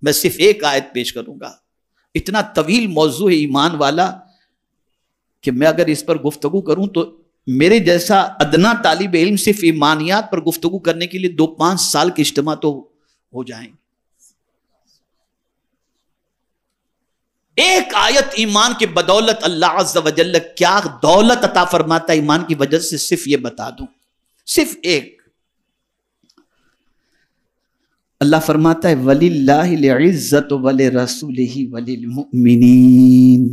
میں صرف ایک آیت پیش کروں گا. اتنا طویل موضوع ہے ایمان والا کہ میں اگر اس پر گفتگو کروں تو میرے جیسا ادنا طالب علم صرف ایمانیات پر گفتگو کرنے کے لیے 2-5 سال کے اجتماع تو ہو جائیں گے. ایک آیت ایمان کے بدولت اللہ عز و جل کیا دولت عطا فرماتا ہے ایمان کی وجہ سے، صرف یہ بتا دوں، صرف ایک. اللہ فرماتا ہے وَلِلَّهِ الْعِزَّةُ وَلِرَسُولِهِ وَلِلْمُؤْمِنِينَ.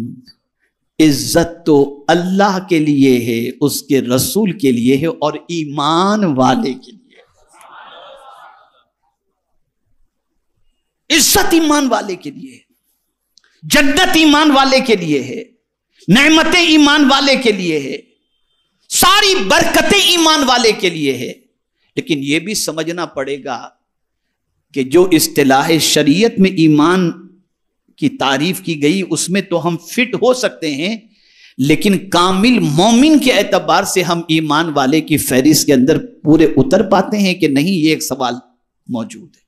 عزت تو اللہ کے لیے ہے، اس کے رسول کے لیے ہے اور ایمان والے کے لیے. عزت ایمان والے کے لیے، جنت ایمان والے کے لیے ہے، نعمتیں ایمان والے کے لیے ہے، ساری برکتیں ایمان والے کے لیے ہے. لیکن یہ بھی سمجھنا پڑے گا کہ جو اصطلاح شریعت میں ایمان کی تعریف کی گئی اس میں تو ہم فٹ ہو سکتے ہیں، لیکن کامل مومن کے اعتبار سے ہم ایمان والے کی فہرست کے اندر پورے اتر پاتے ہیں کہ نہیں، یہ ایک سوال موجود ہے.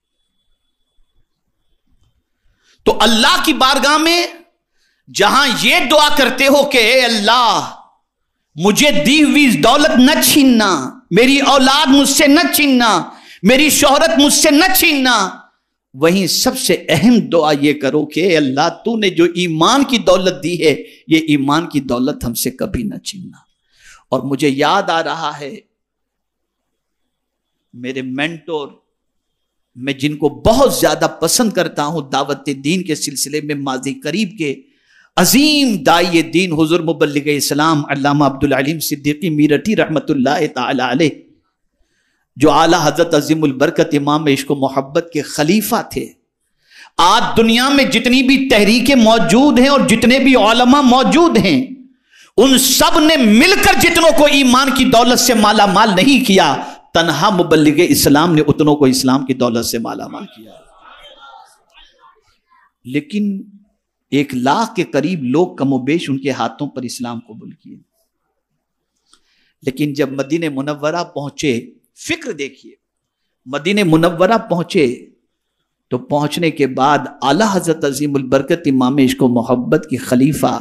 تو اللہ کی بارگاہ میں جہاں یہ دعا کرتے ہو کہ اے اللہ مجھے دی ہوئی دولت نہ چھیننا، میری اولاد مجھ سے نہ چھیننا، میری شہرت مجھ سے نہ چھیننا، وہیں سب سے اہم دعا یہ کرو کہ اے اللہ تو نے جو ایمان کی دولت دی ہے یہ ایمان کی دولت ہم سے کبھی نہ چھیننا. اور مجھے یاد آ رہا ہے میرے مینٹور، میں جن کو بہت زیادہ پسند کرتا ہوں دعوت دین کے سلسلے میں، ماضی قریب کے عظیم داعی دین حضور مبلغ اسلام علامہ عبدالعلیم صدیقی میرٹھی رحمت اللہ تعالی علیہ، جو اعلیٰ حضرت عظیم البرکت امام عشق و محبت کے خلیفہ تھے. آج دنیا میں جتنی بھی تحریکیں موجود ہیں اور جتنے بھی علماء موجود ہیں، ان سب نے مل کر جتنوں کو ایمان کی دولت سے مالا مال نہیں کیا، تنہا مبلغ اسلام نے اتنوں کو اسلام کی دولت سے مالا مال کیا. لیکن 1 لاکھ کے قریب لوگ کم و بیش ان کے ہاتھوں پر اسلام قبول کیے. لیکن جب مدینہ منورہ پہنچے، فکر دیکھیے، مدینہ منورہ پہنچے تو پہنچنے کے بعد اعلیٰ حضرت عظیم البرکت امام عشق و محبت کی خلیفہ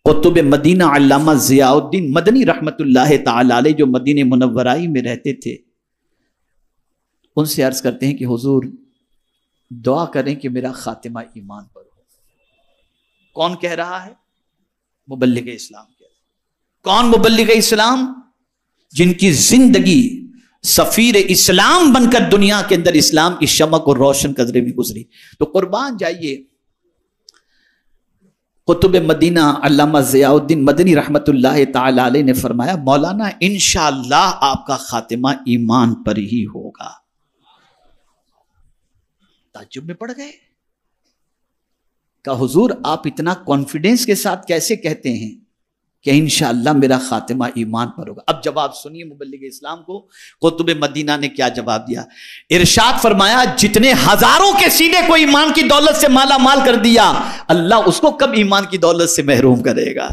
قطب مدینہ علامہ ضیاء الدین مدنی رحمت اللہ تعالی علیہ، جو مدینہ منورہ میں رہتے تھے، ان سے عرض کرتے ہیں کہ حضور دعا کریں کہ میرا خاتمہ ایمان پر ہو. کون کہہ رہا ہے؟ مبلغ اسلام کہہ رہا ہے. کون مبلغ اسلام؟ جن کی زندگی سفیر اسلام بن کر دنیا کے اندر اسلام کی شمع کو روشن قدرے میں گزری. تو قربان جائیے، قطب مدینہ علامہ ضیاء الدین مدنی رحمت اللہ تعالی علیہ نے فرمایا مولانا انشاءاللہ آپ کا خاتمہ ایمان پر ہی ہوگا. تعجب میں پڑ گئے کہ حضور آپ اتنا کانفیڈنس کے ساتھ کیسے کہتے ہیں کہ انشاءاللہ میرا خاتمہ ایمان پر ہوگا. اب جواب سنیے مبلغ اسلام کو قطب مدینہ نے کیا جواب دیا. ارشاد فرمایا جتنے ہزاروں کے سینے کو ایمان کی دولت سے مالا مال کر دیا، اللہ اس کو کب ایمان کی دولت سے محروم کرے گا.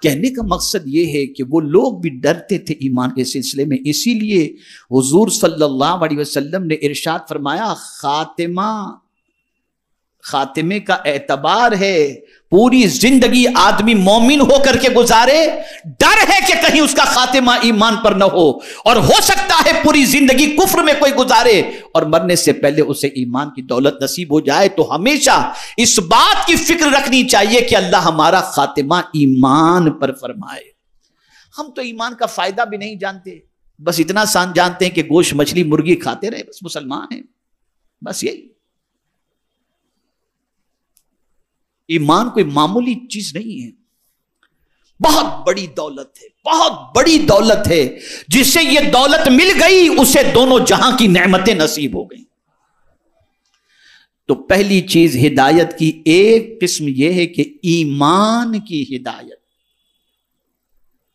کہنے کا مقصد یہ ہے کہ وہ لوگ بھی ڈرتے تھے ایمان کے سلسلے میں، اسی لیے حضور صلی اللہ علیہ وسلم نے ارشاد فرمایا خاتمے کا اعتبار ہے، پوری زندگی آدمی مومن ہو کر کے گزارے، ڈر ہے کہ کہیں اس کا خاتمہ ایمان پر نہ ہو، اور ہو سکتا ہے پوری زندگی کفر میں کوئی گزارے اور مرنے سے پہلے اسے ایمان کی دولت نصیب ہو جائے. تو ہمیشہ اس بات کی فکر رکھنی چاہیے کہ اللہ ہمارا خاتمہ ایمان پر فرمائے. ہم تو ایمان کا فائدہ بھی نہیں جانتے، بس اتنا جانتے ہیں کہ گوشت مچھلی مرغی کھاتے رہے، بس مسلمان ہیں، بس یہی. ایمان کوئی معمولی چیز نہیں ہے، بہت بڑی دولت ہے، بہت بڑی دولت ہے. جس سے یہ دولت مل گئی اسے دونوں جہاں کی نعمتیں نصیب ہو گئیں. تو پہلی چیز ہدایت کی ایک قسم یہ ہے کہ ایمان کی ہدایت،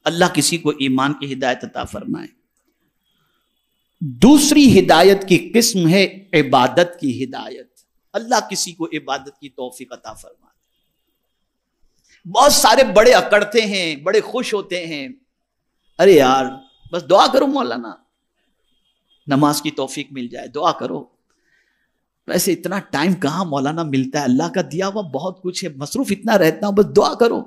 اللہ کسی کو ایمان کی ہدایت عطا فرمائے. دوسری ہدایت کی قسم ہے عبادت کی ہدایت، اللہ کسی کو عبادت کی توفیق عطا فرمائے. بہت سارے بڑے اکڑتے ہیں، بڑے خوش ہوتے ہیں، ارے یار بس دعا کرو مولانا نماز کی توفیق مل جائے، دعا کرو. ویسے اتنا ٹائم کہاں مولانا ملتا ہے، اللہ کا دیا ہوا بہت کچھ ہے، مصروف اتنا رہتا ہوں، بس دعا کرو.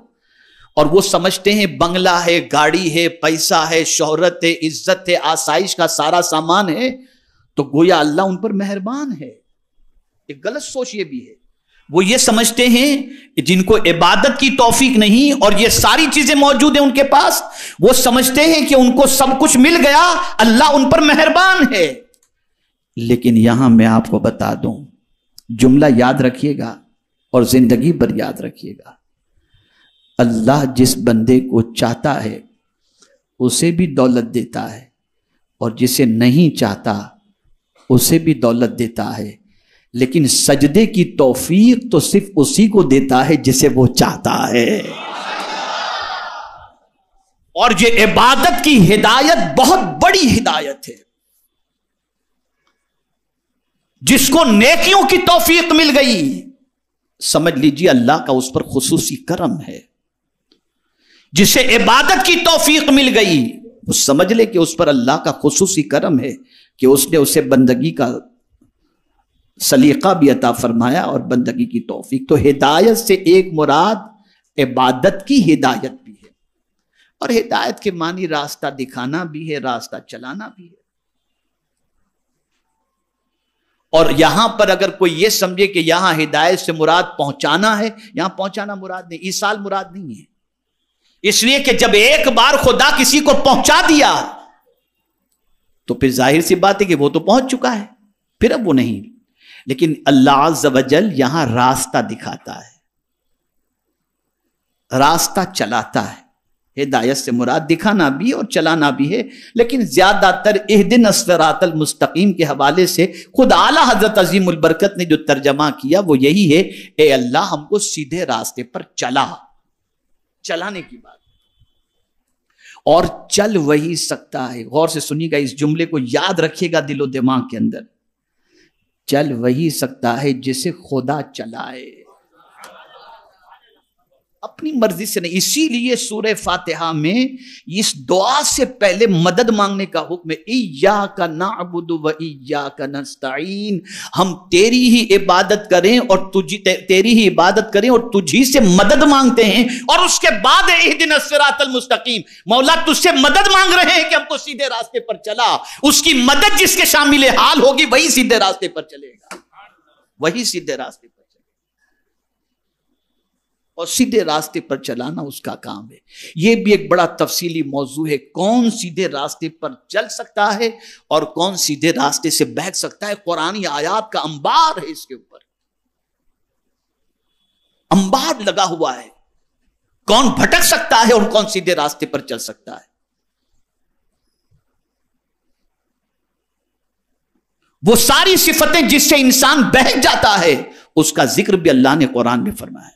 اور وہ سمجھتے ہیں بنگلہ ہے، گاڑی ہے، پیسہ ہے، شہرت ہے، عزت ہے، آسائش کا سارا سامان ہے تو گویا اللہ ان پر مہربان ہے. ایک غلط سوچ یہ بھی ہے، وہ یہ سمجھتے ہیں جن کو عبادت کی توفیق نہیں اور یہ ساری چیزیں موجود ہیں ان کے پاس، وہ سمجھتے ہیں کہ ان کو سب کچھ مل گیا، اللہ ان پر مہربان ہے. لیکن یہاں میں آپ کو بتا دوں، جملہ یاد رکھیے گا اور زندگی پر یاد رکھیے گا، اللہ جس بندے کو چاہتا ہے اسے بھی دولت دیتا ہے اور جسے نہیں چاہتا اسے بھی دولت دیتا ہے، لیکن سجدے کی توفیق تو صرف اسی کو دیتا ہے جسے وہ چاہتا ہے. اور یہ عبادت کی ہدایت بہت بڑی ہدایت ہے. جس کو نیکیوں کی توفیق مل گئی سمجھ لیجیے اللہ کا اس پر خصوصی کرم ہے. جسے عبادت کی توفیق مل گئی وہ سمجھ لے کہ اس پر اللہ کا خصوصی کرم ہے کہ اس نے اسے بندگی کا سلیقہ بھی عطا فرمایا اور بندگی کی توفیق. تو ہدایت سے ایک مراد عبادت کی ہدایت بھی ہے، اور ہدایت کے معنی راستہ دکھانا بھی ہے، راستہ چلانا بھی ہے. اور یہاں پر اگر کوئی یہ سمجھے کہ یہاں ہدایت سے مراد پہنچانا ہے، یہاں پہنچانا مراد نہیں، ایصال مراد نہیں ہے. اس لیے کہ جب ایک بار خدا کسی کو پہنچا دیا تو پھر ظاہر سی بات ہے کہ وہ تو پہنچ چکا ہے، پھر اب وہ نہیں. لیکن اللہ عز و جل یہاں راستہ دکھاتا ہے، راستہ چلاتا ہے. ہدایت سے مراد دکھانا بھی اور چلانا بھی ہے، لیکن زیادہ تر اہدنا الصراط المستقیم کے حوالے سے خود اعلیٰ حضرت عظیم البرکت نے جو ترجمہ کیا وہ یہی ہے، اے اللہ ہم کو سیدھے راستے پر چلانے کی بات. اور چل وہی سکتا ہے، غور سے سنیے گا، اس جملے کو یاد رکھیے گا دل و دماغ کے اندر، چل وہی سکتا ہے جسے خدا چلائے، اپنی مرضی سے نہیں. اسی لیے سورہ فاتحہ میں اس دعا سے پہلے مدد مانگنے کا حکم ہے، ایاک نعبد و ایاک نستعین، ہم تیری ہی عبادت کریں اور تیری ہی عبادت کریں اور تجھی سے مدد مانگتے ہیں. اور اس کے بعد اہدنا الصراط المستقیم، مولا تجھ سے مدد مانگ رہے ہیں کہ ہم کو سیدھے راستے پر چلا. اس کی مدد جس کے شامل حال ہوگی وہی سیدھے راستے پر چلے گا، وہی سیدھے راستے پر. اور سیدھے راستے پر چلانا اس کا کام ہے. یہ بھی ایک بڑا تفصیلی موضوع ہے، کون سیدھے راستے پر چل سکتا ہے اور کون سیدھے راستے سے بہک سکتا ہے. قرآنی آیات کا انبار ہے، اس کے اوپر انبار لگا ہوا ہے. کون بھٹک سکتا ہے اور کون سیدھے راستے پر چل سکتا ہے. وہ ساری صفتیں جس سے انسان بہک جاتا ہے اس کا ذکر بھی اللہ نے قرآن میں فرمایا ہے.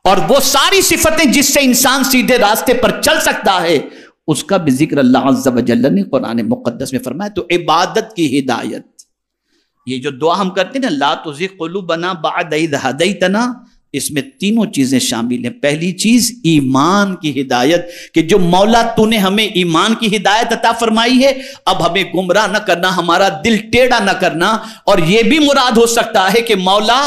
اور وہ ساری صفتیں جس سے انسان سیدھے راستے پر چل سکتا ہے اس کا بھی ذکر اللہ عز و جل نے قرآن مقدس میں فرمایا. تو عبادت کی ہدایت، یہ جو دعا ہم کرتے ہیں نا، لا تزغ قلوبنا بعد اذ ہدیتنا، اس میں تینوں چیزیں شامل ہیں. پہلی چیز ایمان کی ہدایت، کہ جو مولا تو نے ہمیں ایمان کی ہدایت عطا فرمائی ہے، اب ہمیں گمراہ نہ کرنا، ہمارا دل ٹیڑھا نہ کرنا. اور یہ بھی مراد ہو سکتا ہے کہ مولا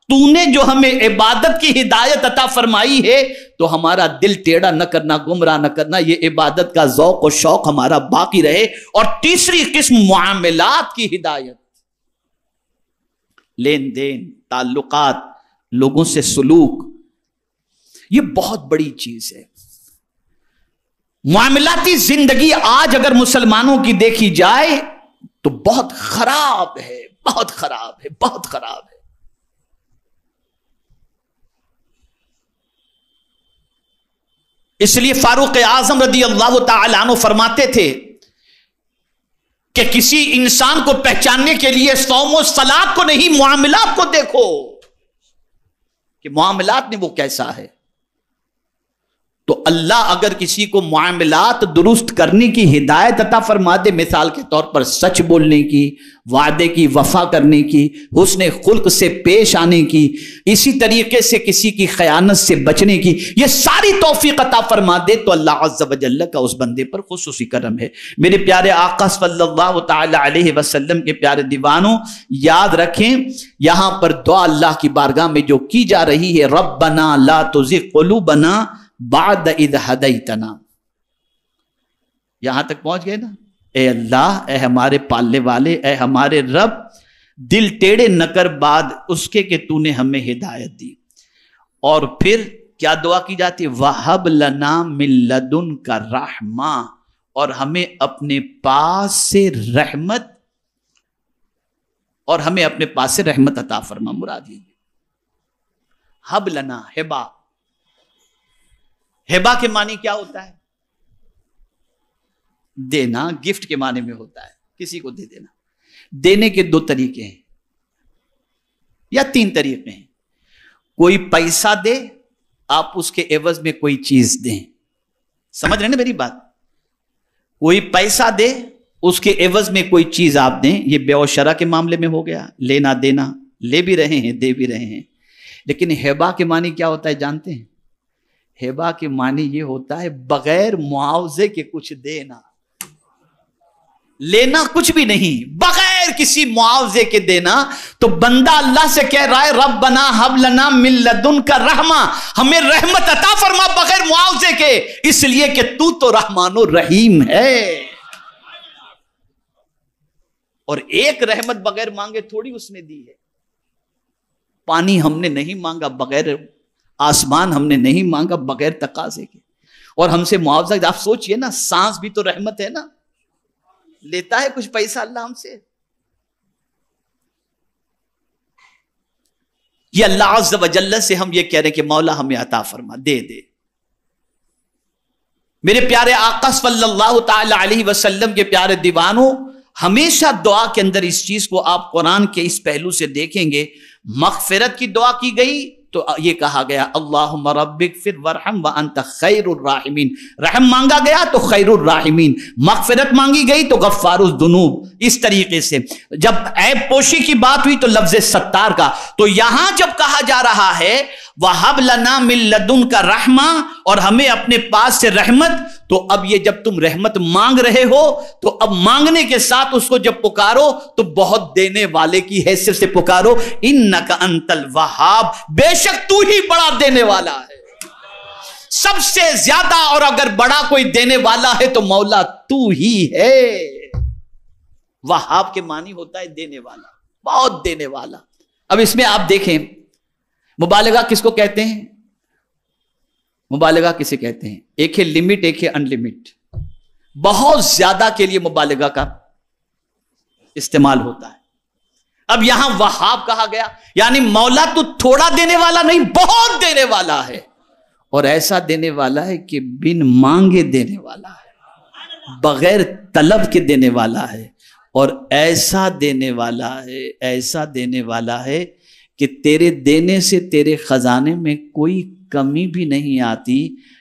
تو نے جو ہمیں عبادت کی ہدایت عطا فرمائی ہے تو ہمارا دل ٹیڑھا نہ کرنا، گمراہ نہ کرنا، یہ عبادت کا ذوق و شوق ہمارا باقی رہے. اور تیسری قسم معاملات کی ہدایت، لین دین، تعلقات، لوگوں سے سلوک، یہ بہت بڑی چیز ہے. معاملاتی زندگی آج اگر مسلمانوں کی دیکھی جائے تو بہت خراب ہے، بہت خراب ہے، بہت خراب ہے. اس لیے فاروق اعظم رضی اللہ تعالی عنہ فرماتے تھے کہ کسی انسان کو پہچاننے کے لیے صوم و صلات کو نہیں، معاملات کو دیکھو کہ معاملات میں وہ کیسا ہے. تو اللہ اگر کسی کو معاملات درست کرنے کی ہدایت عطا فرما دے، مثال کے طور پر سچ بولنے کی، وعدے کی وفا کرنے کی، حسن خلق سے پیش آنے کی، اسی طریقے سے کسی کی خیانت سے بچنے کی، یہ ساری توفیق عطا فرما دے تو اللہ عز و جل کا اس بندے پر خصوصی کرم ہے۔ میرے پیارے آقا صلی اللہ تعالی علیہ وسلم کے پیارے دیوانوں، یاد رکھیں یہاں پر دعا اللہ کی بارگاہ میں جو کی جا رہی ہے، ربنا لا تزغ قلوبنا بعد اذ ہدیتنا، یہاں تک پہنچ گئے نا؟ اے اللہ، اے ہمارے پالنے والے، اے ہمارے رب، دل ٹیڑے نہ کر بعد اس کے کہ تو نے ہمیں ہدایت دی۔ اور پھر کیا دعا کی جاتی ہے؟ وَهَبْ لَنَا مِن لَّدُنْكَ رَحْمَةً، اور ہمیں اپنے پاس سے رحمت، اور ہمیں اپنے پاس سے رحمت عطا فرما۔ مراد یہ حب لنا، ہبا، ہبا کے معنی کیا ہوتا ہے؟ دینا، گفٹ کے معنی میں ہوتا ہے، کسی کو دے دینا۔ دینے کے دو طریقے ہیں یا تین طریقے ہیں۔ کوئی پیسہ دے، آپ اس کے عوض میں کوئی چیز دیں، سمجھ رہے ہیں نا میری بات؟ کوئی پیسہ دے، اس کے عوض میں کوئی چیز آپ دیں، یہ بیع و شرع کے معاملے میں ہو گیا، لینا دینا، لے بھی رہے ہیں دے بھی رہے ہیں۔ لیکن ہبا کے معنی کیا ہوتا ہے جانتے ہیں؟ ہبا کے معنی یہ ہوتا ہے بغیر معاوضے کے کچھ دینا، لینا کچھ بھی نہیں، بغیر کسی معاوضے کے دینا۔ تو بندہ اللہ سے کہہ رہا ہے ربنا ہب لنا من لدنک رحمہ، ہمیں رحمت عطا فرما بغیر معاوضے کے، اس لیے کہ تو رحمان و رحیم ہے۔ اور ایک رحمت بغیر مانگے تھوڑی اس نے دی ہے۔ پانی ہم نے نہیں مانگا بغیر، آسمان ہم نے نہیں مانگا بغیر تقاضے کے، اور ہم سے معاوضہ۔ آپ سوچئے نا، سانس بھی تو رحمت ہے نا، لیتا ہے کچھ پیسہ اللہ ہم سے۔ یہ اللہ عز و جل سے ہم یہ کہہ رہے ہیں کہ مولا ہمیں عطا فرما، دے دے۔ میرے پیارے آقا صلی اللہ تعالی علیہ وسلم کے پیارے دیوانوں، ہمیشہ دعا کے اندر اس چیز کو آپ قرآن کے اس پہلو سے دیکھیں گے۔ مغفرت کی دعا کی گئی تو یہ کہا گیا اللہم رب اغفر وارحم وانت خیر الراحمین، رحم مانگا گیا تو خیر الراحمین، مغفرت مانگی گئی تو غفار الذنوب۔ اس طریقے سے جب عیب پوشی کی بات ہوئی تو لفظ ستار کا، تو یہاں جب کہا جا رہا ہے وَهَبْ لَنَا مِن لَّدُنْكَ رَحْمَةً، اور ہمیں اپنے پاس سے رحمت، تو اب یہ جب تم رحمت مانگ رہے ہو تو اب مانگنے کے ساتھ اس کو جب پکارو تو بہت دینے والے کی حیثیت سے پکارو، اِنَّكَ أَنْتَ الْوَهَّابُ، بے شک تو ہی بڑا دینے والا ہے، سب سے زیادہ، اور اگر بڑا کوئی دینے والا ہے تو مولا تو ہی ہے۔ وہاب کے معنی ہوتا ہے دینے والا، بہت دینے والا۔ اب اس میں آپ دیکھیں مبالغہ کس کو کہتے ہیں؟ مبالغہ کسے کہتے ہیں؟ ایک ہے لمٹ، ایک ہے ان لمٹ۔ بہت زیادہ کے لیے مبالغہ کا استعمال ہوتا ہے۔ اب یہاں وہاب کہا گیا، یعنی مولا تو تھوڑا دینے والا نہیں، بہت دینے والا ہے، اور ایسا دینے والا ہے کہ بن مانگے دینے والا ہے، بغیر طلب کے دینے والا ہے، اور ایسا دینے والا ہے، ایسا دینے والا ہے کہ تیرے دینے سے تیرے خزانے میں کوئی کمی بھی نہیں آتی،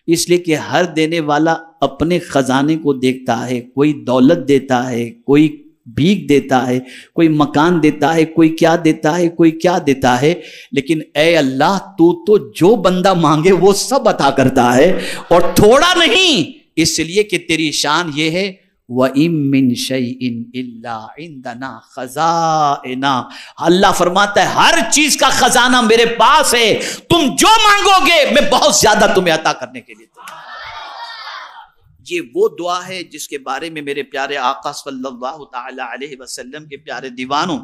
اس لیے کہ ہر دینے والا اپنے خزانے کو دیکھتا ہے، کوئی دولت دیتا ہے، کوئی بھیک دیتا ہے، کوئی مکان دیتا ہے، کوئی کیا دیتا ہے، کوئی کیا دیتا ہے، لیکن اے اللہ تو جو بندہ مانگے وہ سب عطا کرتا ہے، اور تھوڑا نہیں، اس لیے کہ تیری شان یہ ہے وَإِن مِّن شَيْءٍ إِلَّا عِندَنَا خَزَائِنُهُ، اللہ فرماتا ہے ہر چیز کا خزانہ میرے پاس ہے، تم جو مانگو گے میں بہت زیادہ تمہیں عطا کرنے کے لیے تیار۔ یہ وہ دعا ہے جس کے بارے میں میرے پیارے آقا صلی اللہ تعالی علیہ وسلم کے پیارے دیوانوں،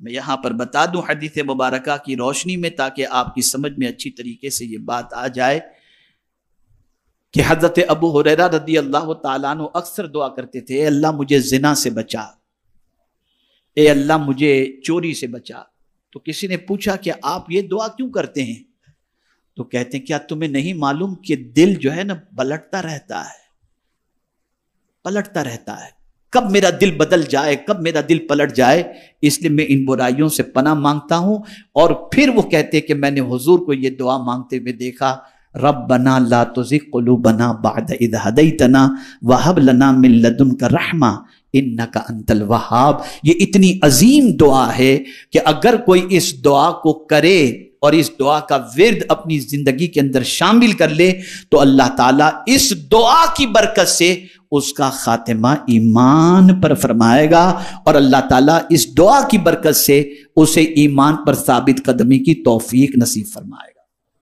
میں یہاں پر بتا دوں حدیث مبارکہ کی روشنی میں، تاکہ آپ کی سمجھ میں اچھی طریقے سے یہ بات آ جائے، کہ حضرت ابو ہریرہ رضی اللہ تعالیٰ عنہ اکثر دعا کرتے تھے، اے اللہ مجھے زنا سے بچا، اے اللہ مجھے چوری سے بچا۔ تو کسی نے پوچھا کہ آپ یہ دعا کیوں کرتے ہیں؟ تو کہتے ہیں کیا تمہیں نہیں معلوم کہ دل جو ہے نا پلٹتا رہتا ہے، پلٹتا رہتا ہے، کب میرا دل بدل جائے، کب میرا دل پلٹ جائے، اس لیے میں ان برائیوں سے پناہ مانگتا ہوں۔ اور پھر وہ کہتے کہ میں نے حضور کو یہ دعا مانگتے ہوئے دیکھا، ربنا لا تزغ قلوبنا بعد اذ ہدیتنا وہب لنا من لدنک رحمہ انک انت الوہاب۔ یہ اتنی عظیم دعا ہے کہ اگر کوئی اس دعا کو کرے اور اس دعا کا ورد اپنی زندگی کے اندر شامل کر لے تو اللہ تعالیٰ اس دعا کی برکت سے اس کا خاتمہ ایمان پر فرمائے گا، اور اللہ تعالیٰ اس دعا کی برکت سے اسے ایمان پر ثابت قدمی کی توفیق نصیب فرمائے گا۔